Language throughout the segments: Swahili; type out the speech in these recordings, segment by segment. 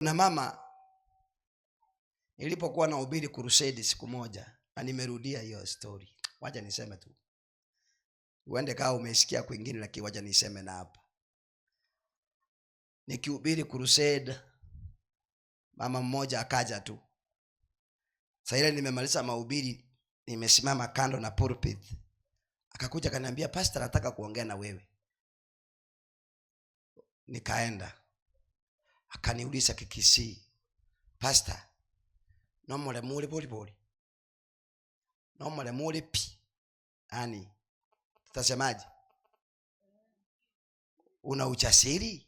Na mama nilipokuwa nahubiri crusade siku moja, na nimerudia hiyo story. Wacha niseme tu. Uende kama umesikia kwingine, lakini wacha niseme na hapa. Nikihubiri crusade, mama mmoja akaja tu. Sasa ile nimemaliza mahubiri, nimesimama kando na pulpit. Akakuja akaniambia, "Pastor, nataka kuongea na wewe." Nikaenda. Akaniuliza Kikisii, "Pastor, nomole mule boli. Nomole mule pi." Ani tutasemaje? Una ujasiri?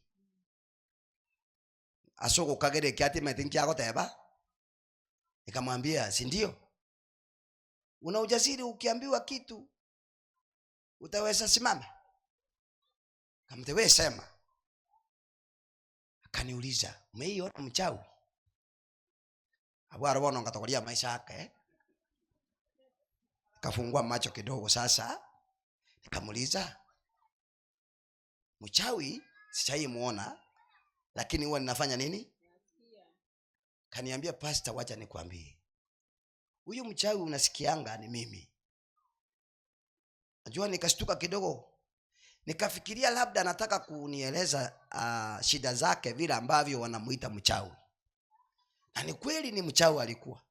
Asoko kagere kiati metinki yako teba? Nikamwambia, "Si ndio? Una ujasiri ukiambiwa kitu utaweza simama?" Kamtewe sema. Akaniuliza, "Umeiona mchawi?" Abwara bona ngatakolia maisha yake. Kafungua macho kidogo sasa. Nikamuuliza, "Mchawi sijaimuona, lakini huwa ninafanya nini?" Kaniambia, "Pastor, wacha nikwambie. Huyu mchawi unasikianga ni mimi." Najua nikashtuka kidogo. Nikafikiria labda anataka kunieleza shida zake vile ambavyo wanamuita mchawi. Na ni kweli ni mchawi alikuwa.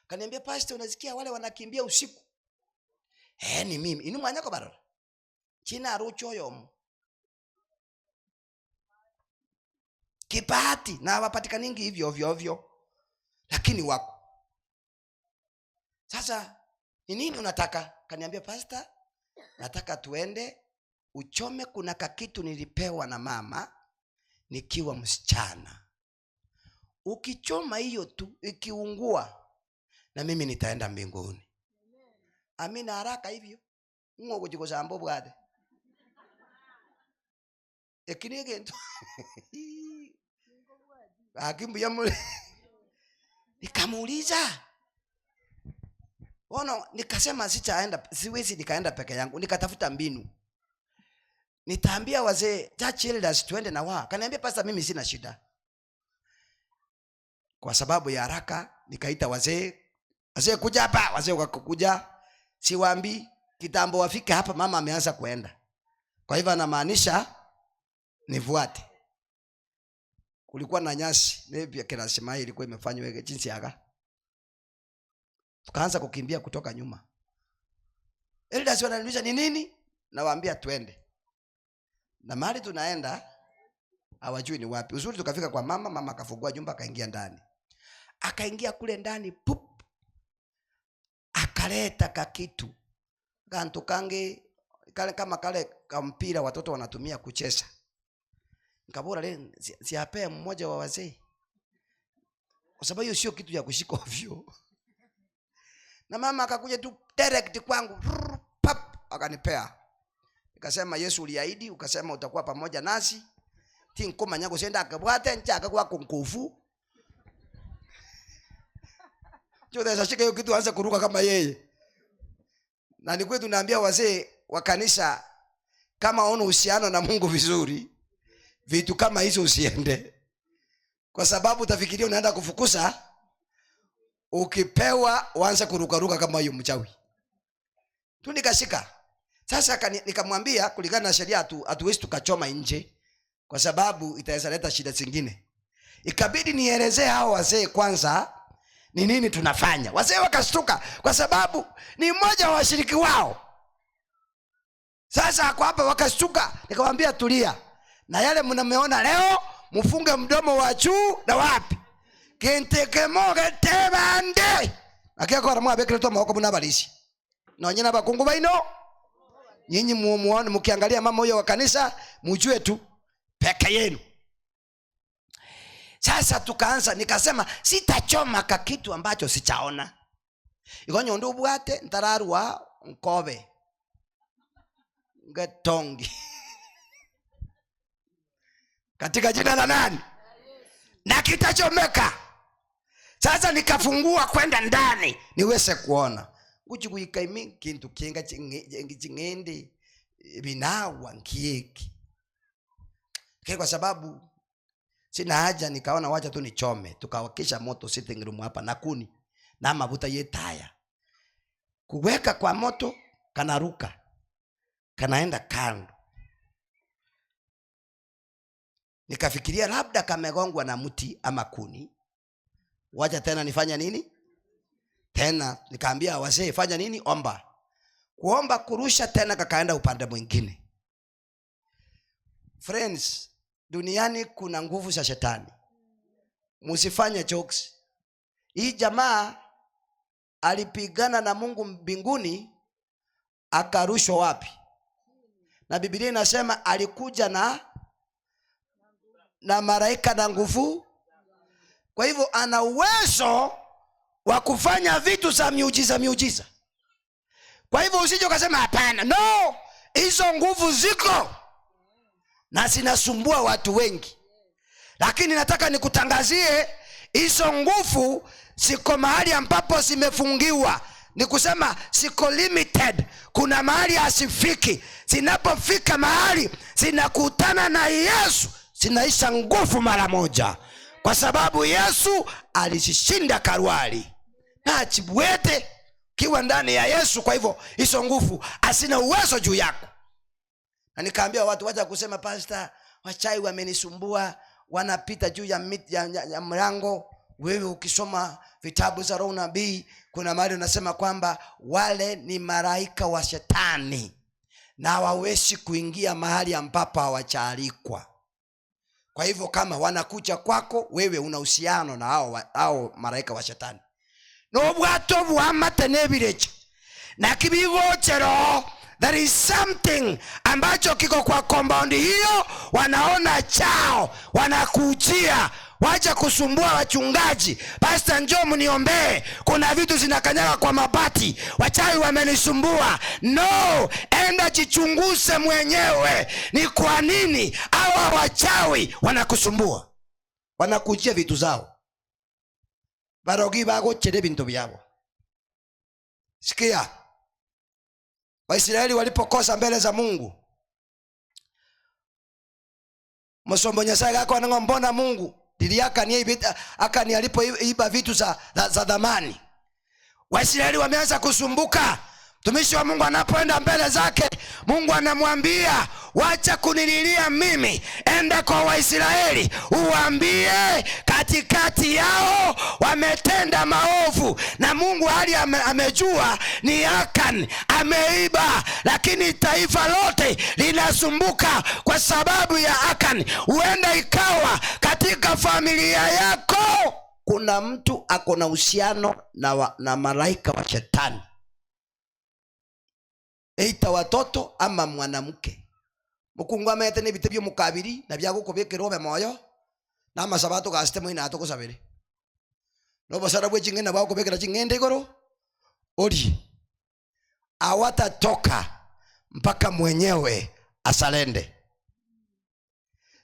Kaniambia, "Pastor, unasikia wale wanakimbia usiku?" Ni mimi. Inu mwanyako barora. China rucho yomu. Kipati na wapatikaningi hivyo ovyo. Lakini wako. Sasa ni nini unataka? Kaniambia, "Pastor, nataka tuende uchome kuna kakitu nilipewa na mama nikiwa msichana. Ukichoma hiyo tu ikiungua na mimi nitaenda mbinguni." Amina haraka hivyo. Ngo kujikosa mbovu ade. Ekinege ndo. Akimbuya mule. Nikamuuliza. Nikasema siwezi nikaenda peke yangu. Nikatafuta mbinu. Nitaambia wazee church elders tuende na wao. Kaniambia, "Pastor, mimi sina shida." Kwa sababu ya haraka nikaita wazee. Wazee kuja hapa, wazee wakakuja. Siwaambi kitambo wafike hapa mama ameanza kuenda. Kwa hivyo anamaanisha nifuate. Kulikuwa na nyasi, maybe kila sema ilikuwa imefanywa jinsi yaka. Tukaanza kukimbia kutoka nyuma. Elders wananiuliza ni nini? Nawaambia twende. Na mahali tunaenda hawajui ni wapi. Uzuri tukafika kwa mama akafungua jumba akaingia ndani. Akaingia kule ndani pup. Akaleta kakitu. Gantu kange kama kale kampira watoto wanatumia kucheza. Nikabora leo siapea mmoja wa wazee. Kwa sababu hiyo sio kitu ya kushika ovyo. Na mama akakuja tu direct kwangu. Pap akanipea. Nikasema, "Yesu uliahidi ukasema utakuwa pamoja nasi. Tinkoma nyango senda akabwate nchaka kwa kunkufu." Joda sashika hiyo kitu aanze kuruka kama yeye. Na ni kwetu tunaambia wazee wa kanisa, kama una uhusiano na Mungu vizuri, vitu kama hizo usiende. Kwa sababu utafikiria unaenda kufukuza, ukipewa uanze kuruka kama hiyo mchawi. Tu nikashika. Sasa nikamwambia kulingana na sheria hatuwezi tukachoma nje kwa sababu itaweza leta shida zingine. Ikabidi nielezee hao wazee kwanza ni nini tunafanya. Wazee wakashtuka kwa sababu ni mmoja wa washiriki wao. Sasa kwa hapa wakashtuka, nikamwambia tulia. Na yale mnameona leo mfunge mdomo wa juu na wapi? Kenteke moge tebande. Akia kwa ramwa bekele to mako munabalishi. Na nyina bakungu baino. Nyinyi muone mkiangalia mama huyo wa kanisa mjue tu peke yenu. Sasa tukaanza, nikasema sitachoma kitu ambacho sichaona. Igonyo ndo bwate ntararwa nkobe. Ngetongi. Katika jina la nani? Na kitachomeka. Sasa nikafungua kwenda ndani niweze kuona. Uchi kuikaimi kintu kinga chingende binawa nkieki. Kwa sababu Sina haja, nikaona wacha tu nichome. Tukawakisha moto sitting room hapa na kuni na mafuta yetaya. Kuweka kwa moto kanaruka, kanaenda kando. Nikafikiria labda kamegongwa na mti ama kuni. Wacha tena nifanya nini? Tena nikaambia wazee fanya nini? Omba. Kuomba kurusha tena kakaenda upande mwingine. Friends, duniani kuna nguvu za shetani. Msifanye jokes. Hii jamaa alipigana na Mungu mbinguni, akarushwa wapi? Na Biblia inasema alikuja na malaika na nguvu. Kwa hivyo ana uwezo wa kufanya vitu za miujiza. Kwa hivyo usije ukasema hapana. No, hizo nguvu ziko na zinasumbua watu wengi. Lakini nataka nikutangazie hizo nguvu siko mahali ambapo zimefungiwa. Ni kusema siko limited. Kuna mahali asifiki. Zinapofika mahali zinakutana na Yesu, zinaisha nguvu mara moja. Kwa sababu Yesu alishinda Kalvari. Na chibwete kiwa ndani ya Yesu. Kwa hivyo hizo nguvu hasina uwezo juu yako. Na nikaambia watu wacha kusema pastor, wachai wamenisumbua, wanapita juu ya mlango. Wewe ukisoma vitabu za Roho nabii, kuna mahali unasema kwamba wale ni malaika wa shetani na hawawezi kuingia mahali ambapo hawajaalikwa. Kwa hivyo kama wanakuja kwako, wewe una uhusiano na hao malaika wa shetani. No bwato bwamate nebireje na kibigochero. There is something ambacho kiko kwa compound hiyo. Wanaona chao, wanakujia, wacha kusumbua wachungaji. Pastor njoo mniombee, kuna vitu zinakanyaga kwa mabati, wachawi wamenisumbua. No, enda jichunguze mwenyewe. Ni kwa nini hawa wachawi wanakusumbua? Wanakujia vitu zao. Barogi bago chere bintu byabo. Sikia. Waisraeli walipokosa mbele za Mungu, Msombo Nyasaye akaona mbona Mungu akani alipoiba vitu za dhamani. Waisraeli wameanza kusumbuka. Mtumishi wa Mungu anapoenda mbele zake, Mungu anamwambia wacha kunililia mimi, enda kwa Waisraeli uwaambie katikati yao wametenda maovu. Na Mungu hali amejua ni Akan ameiba, lakini taifa lote linasumbuka kwa sababu ya Akan. Huenda ikawa katika familia yako kuna mtu akona uhusiano na malaika wa shetani. Eita watoto ama mwanamke. Mukungu amete n'ebite byo mukabiri na byagukobekera obe moyo na amasabato gasitemo ina atokosabere. No basara bwe chingenda bakobekera chingende igoro. Ori awata toka mpaka mwenyewe asalende.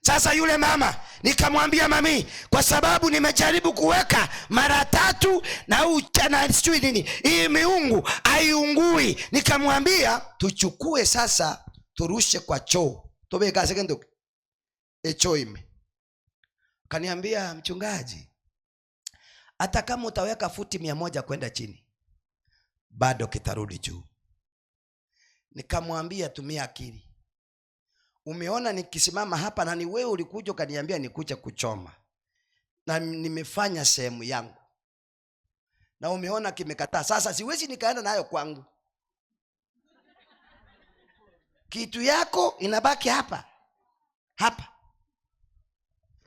Sasa yule mama nikamwambia mami, kwa sababu nimejaribu kuweka mara 3 na uchana sijui nini, hii miungu haiungui. Nikamwambia tuchukue sasa turushe kwa choo. Tobe kaze kendo choo ime. Kaniambia mchungaji, hata kama utaweka futi 100 kwenda chini bado kitarudi juu. Nikamwambia tumia akili. Umeona nikisimama hapa na ni wewe ulikuja kaniambia nikuja kuchoma. Na nimefanya sehemu yangu. Na umeona kimekataa. Sasa siwezi nikaenda nayo kwangu. Kitu yako inabaki hapa. Hapa.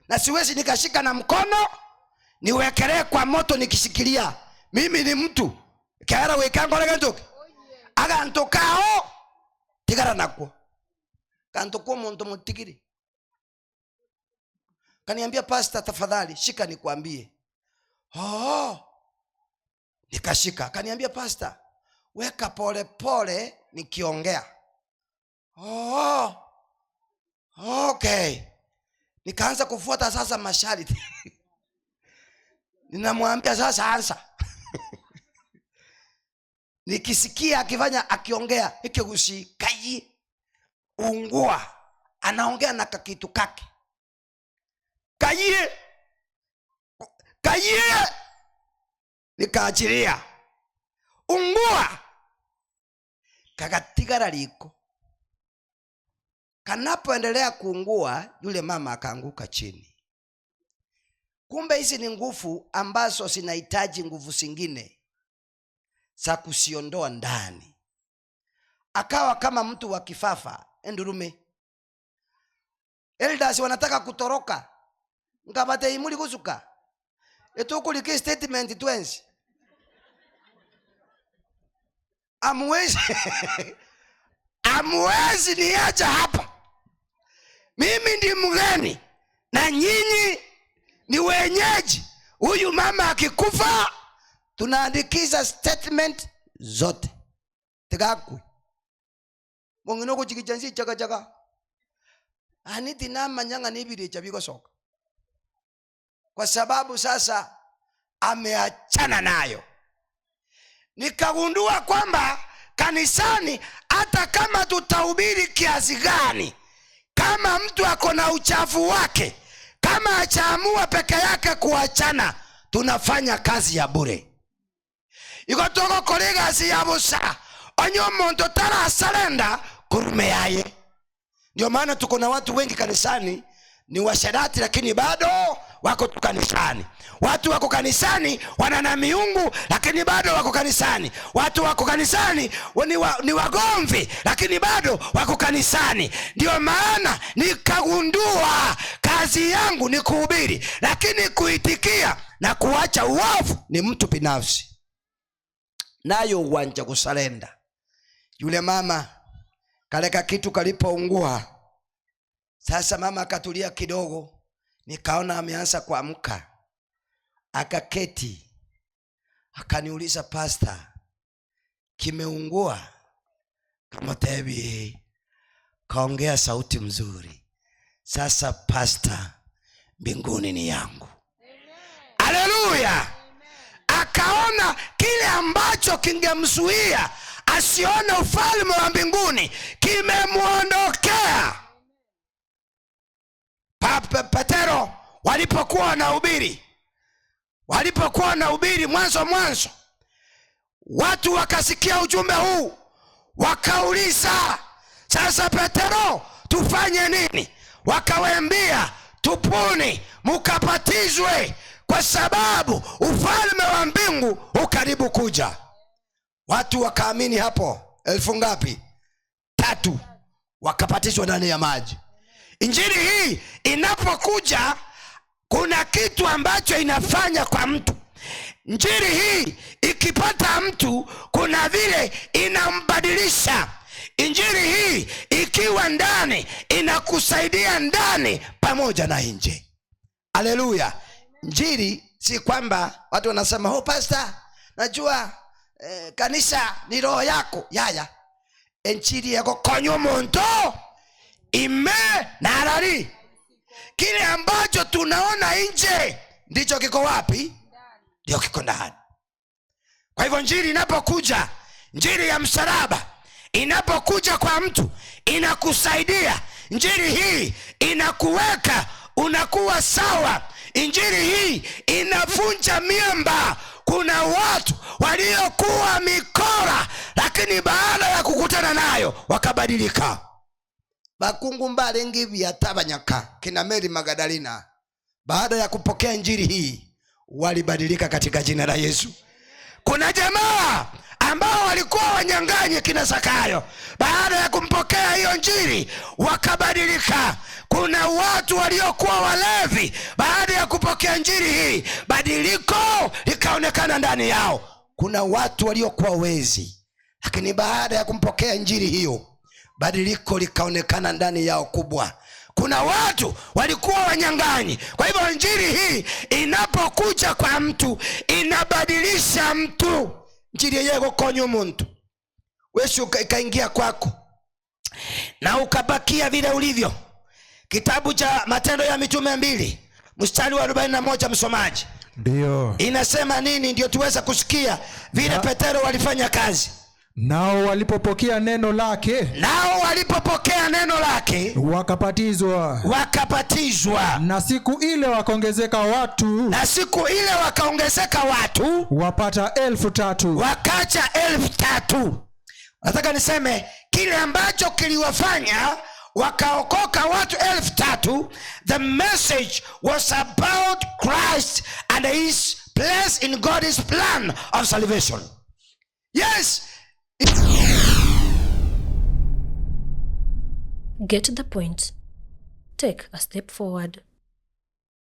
Na siwezi nikashika na mkono niwekelee kwa moto nikishikilia. Mimi ni mtu. Kaara wekango lega ntoke. Aga ntokao tigara nakwo. Kanto kwa muntu mutigiri. Kaniambia pastor tafadhali shika nikuambie. Nikashika. Kaniambia pastor weka pole pole nikiongea. Okay. Nikaanza kufuata sasa masharti. Ninamwambia sasa ansa. Nikisikia akifanya akiongea ikigusi kai ungua, anaongea na kakitu kake kayie nikaachilia. Ungua kakatigara liko. Kanapoendelea kuungua, yule mama akaanguka chini. Kumbe hizi ni nguvu ambazo zinahitaji nguvu zingine za kusiondoa ndani. Akawa kama mtu wa kifafa. Endurume elders wanataka kutoroka, ngabate imuli kusuka etukulike statement twenzi amwezi niacha hapa. Mimi ndi mgeni na nyinyi ni wenyeji. Huyu mama akikufa tunaandikisha statement zote. Tegakwe mongino kuchikijansi chaka aniti nama nyanga nibiri chabiko soka, kwa sababu sasa ameachana nayo. Nikagundua kwamba kanisani hata kama tutahubiri kiasi gani, kama mtu ako na uchafu wake, kama achaamua peke yake kuachana, tunafanya kazi ya bure. Ikotoko kolega si yabusa onyo muntu tara salenda kurume yaye. Ndio maana tuko na watu wengi kanisani ni washarati, lakini bado wako kanisani. Watu wako kanisani wanana miungu, lakini bado wako kanisani. Watu wako kanisani ni wagomvi, lakini bado wako kanisani. Ndio maana nikagundua kazi yangu ni kuhubiri, lakini kuitikia na kuacha uovu ni mtu binafsi. Nayo uwanja kusalenda. Yule mama kaleka kitu kalipoungua. Sasa mama akatulia kidogo, nikaona ameanza kuamka. Akaketi, akaniuliza, pastor, kimeungua? Kama tebi. Kaongea sauti mzuri, sasa pastor, mbinguni ni yangu. Haleluya! Akaona kile ambacho kingemzuia asione ufalme wa mbinguni kimemuondokea. Petero walipokuwa na ubiri mwanzo watu wakasikia ujumbe huu, wakauliza, sasa Petero tufanye nini? Wakawaambia, tupuni mukapatizwe, kwa sababu ufalme wa mbingu ukaribu kuja. Watu wakaamini hapo. 1000 ngapi? 3. Wakapatizwa ndani ya maji. Injili hii inapokuja, kuna kitu ambacho inafanya kwa mtu. Injili hii ikipata mtu, kuna vile inambadilisha. Injili hii ikiwa ndani, inakusaidia ndani pamoja na nje. Haleluya! Injili si kwamba watu wanasema, oh pastor, najua kanisa ni roho yako. Yaya, injili yako konyo monto ime narari. Kile ambacho tunaona nje ndicho kiko wapi? Ndio kiko ndani. Kwa hivyo injili inapokuja, injili ya msalaba inapokuja kwa mtu, inakusaidia. Injili hii inakuweka unakuwa sawa. Injili hii inavunja miamba. Kuna watu waliokuwa mikora, lakini baada ya kukutana nayo wakabadilika. Bakungu mbalengi byatabanyaka kina Mary Magdalena, baada ya kupokea injili hii walibadilika katika jina la Yesu. Kuna jamaa ambao walikuwa wanyang'anyi kina Zakayo, baada ya kumpokea hiyo injili wakabadilika. Kuna watu waliokuwa walevi, baada ya kupokea injili hii badiliko likaonekana ndani yao. Kuna watu waliokuwa wezi, lakini baada ya kumpokea injili hiyo badiliko likaonekana ndani yao kubwa. Kuna watu walikuwa wanyang'anyi. Kwa hivyo injili hii inapokuja kwa mtu, inabadilisha mtu. Injili yego konyo muntu wewe ikaingia kwako na ukabakia vile ulivyo. Kitabu cha Matendo ya Mitume 2 mstari wa 41, msomaji. Ndio. Inasema nini? Ndio tuweza kusikia vile Petero walifanya kazi. Nao walipopokea neno lake wakabatizwa. Na siku ile wakaongezeka watu wapata 3,000. Wakaja 3,000. Nataka niseme kile ambacho kiliwafanya wakaokoka watu 3,000. The message was about Christ and his place in God's plan of salvation. Yes. Get the point. Take a step forward.